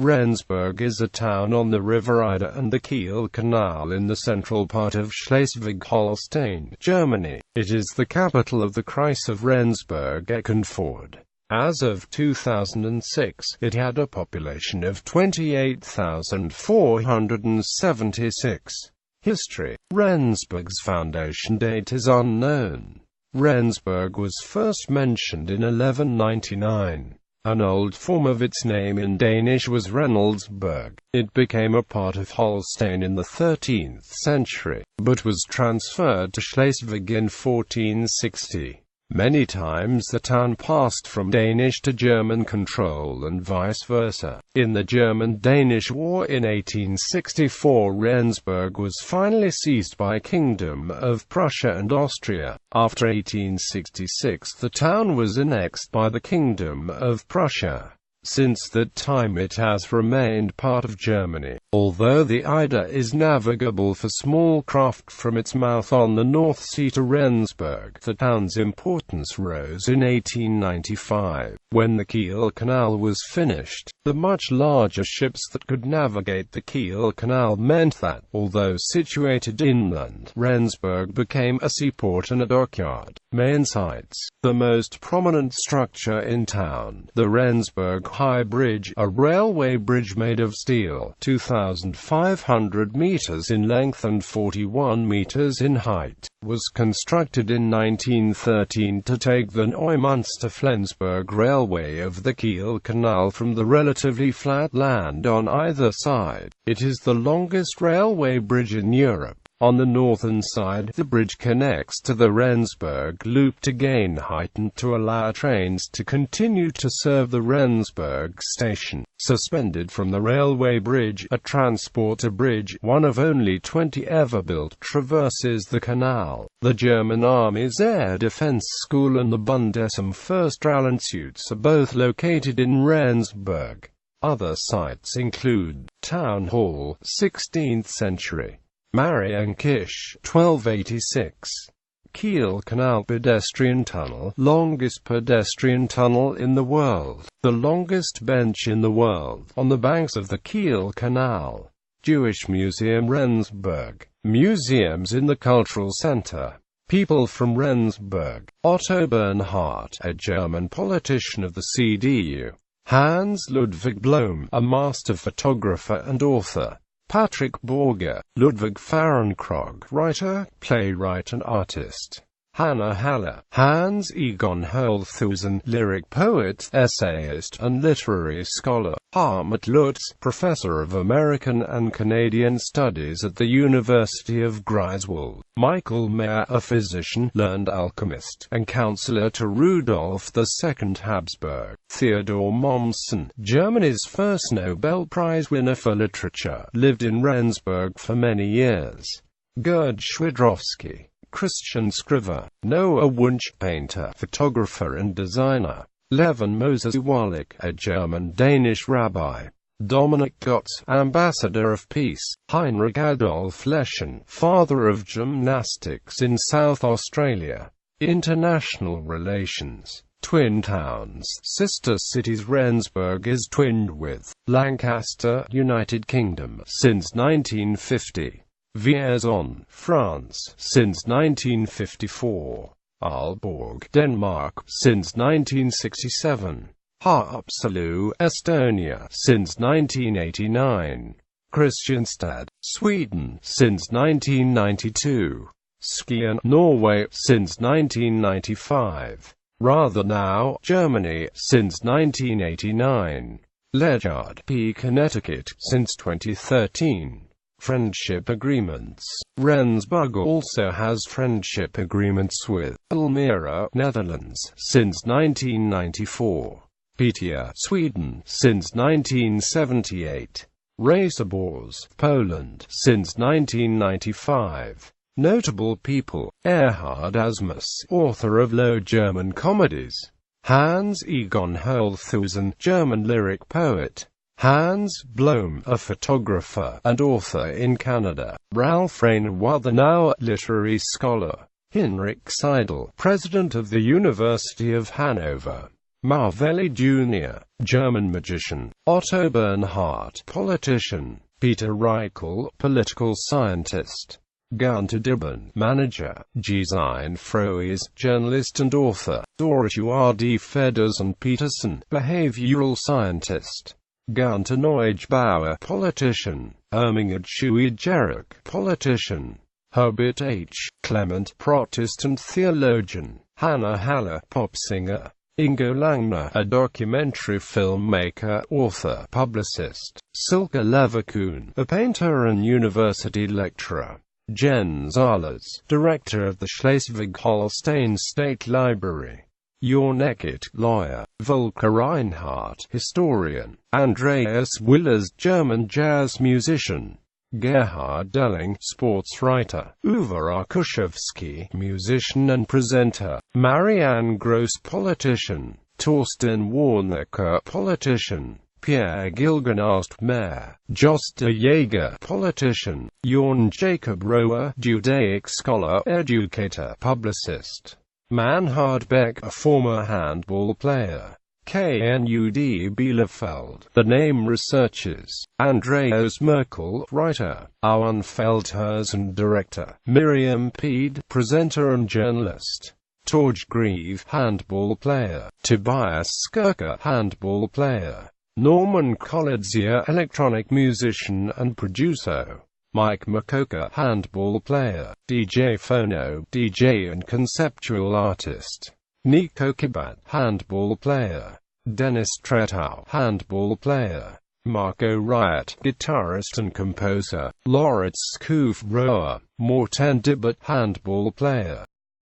Rendsburg is a town on the River Eider and the Kiel Canal in the central part of Schleswig-Holstein, Germany. It is the capital of the Kreis of Rendsburg-Eckernförde. As of 2006, it had a population of 28,476. History. Rendsburg's foundation date is unknown. Rendsburg was first mentioned in 1199. An old form of its name in Danish was Rendsburg. It became a part of Holstein in the 13th century, but was transferred to Schleswig in 1460. Many times the town passed from Danish to German control and vice versa. In the German-Danish War in 1864, Rendsburg was finally seized by Kingdom of Prussia and Austria. After 1866, the town was annexed by the Kingdom of Prussia. Since that time it has remained part of Germany. Although the Eider is navigable for small craft from its mouth on the North Sea to Rendsburg, the town's importance rose in 1895, when the Kiel Canal was finished. The much larger ships that could navigate the Kiel Canal meant that, although situated inland, Rendsburg became a seaport and a dockyard. Main sites. The most prominent structure in town, the Rendsburg High Bridge, a railway bridge made of steel, 2,500 meters in length and 41 meters in height, was constructed in 1913 to take the Neumünster-Flensburg Railway of the Kiel Canal from the relatively flat land on either side. It is the longest railway bridge in Europe. On the northern side, the bridge connects to the Rendsburg loop to gain height and to allow trains to continue to serve the Rendsburg station. Suspended from the railway bridge, a transporter bridge, one of only 20 ever built, traverses the canal. The German Army's Air Defense School and the Bundesamt-für-Strahlenschutz are both located in Rendsburg. Other sites include Town Hall, 16th century. Marienkirche, 1286. Kiel Canal pedestrian tunnel, longest pedestrian tunnel in the world. The longest bench in the world, on the banks of the Kiel Canal. Jewish Museum Rendsburg. Museums in the Cultural Center. People from Rendsburg. Otto Bernhardt, a German politician of the CDU. Hans Ludwig Blohm, a master photographer and author. Patrick Borger, Ludwig Fahrenkrog, writer, playwright and artist. Hannah Haller, Hans Egon Holthusen, lyric poet, essayist, and literary scholar. Hartmut Lutz, professor of American and Canadian studies at the University of Greifswald. Michael Mayer, a physician, learned alchemist, and counselor to Rudolf II Habsburg. Theodor Mommsen, Germany's first Nobel Prize winner for literature, lived in Rendsburg for many years. Gerd Schwidrowski, Christian scriver. Noah Wunsch, painter, photographer and designer. Levin Moses Wallach, a German-Danish rabbi. Dominic Gotz, ambassador of peace. Heinrich Adolf Leschen, father of gymnastics in South Australia. International relations. Twin towns, sister cities. Rendsburg is twinned with Lancaster, United Kingdom, since 1950. Vierzon, France, since 1954. Aalborg, Denmark, since 1967. Haapsalu, Estonia, since 1989. Kristianstad, Sweden, since 1992. Skien, Norway, since 1995. Rathenau, Germany, since 1989. Ledyard, Connecticut, since 2013. Friendship agreements. Rendsburg also has friendship agreements with Elmira, Netherlands, since 1994. Piteå, Sweden, since 1978. Raceborz, Poland, since 1995. Notable people: Erhard Asmus, author of Low German comedies. Hans Egon Holthusen, German lyric poet. Hans Blohm, a photographer and author in Canada. Ralph Reinwathenauer, literary scholar. Hinrich Seidel, president of the University of Hanover. Marvelli Jr., German magician. Otto Bernhardt, politician. Peter Reichel, political scientist. Gunter Dibben, manager. Gesine Froes, journalist and author. Dorituard Feders and Peterson, behavioral scientist. Gunter Neubauer, politician. Ermingerd Schuy-Jeruk, politician. Herbert H. Clement, Protestant theologian. Hannah Haller, pop singer. Ingo Langner, a documentary filmmaker, author, publicist. Silke Leverkuhn, a painter and university lecturer. Jens Ahlers, director of the Schleswig-Holstein State Library. Jörn Eckert, lawyer. Volker Reinhardt, historian. Andreas Willers, German jazz musician. Gerhard Delling, sports writer. Uwe Rakuszewski, musician and presenter. Marianne Gross, politician. Torsten Warnecker, politician. Pierre Gilgenast, mayor. Josta Jaeger, politician. Jorn Jacob Rower, Judaic scholar, educator, publicist. Manhard Beck, a former handball player. Knud Bielefeld, the name researches. Andreas Merkel, writer. Auern Feldhausen, director. Miriam Peed, presenter and journalist. Torge Grieve, handball player. Tobias Skirker, handball player. Norman Collidzier, electronic musician and producer. Mike Makoka, handball player. DJ Phono, DJ and conceptual artist. Nico Kibat, handball player. Dennis Tretow, handball player. Marco Riot, guitarist and composer. Loritz Koof, rower. Morten Dibbert, handball player.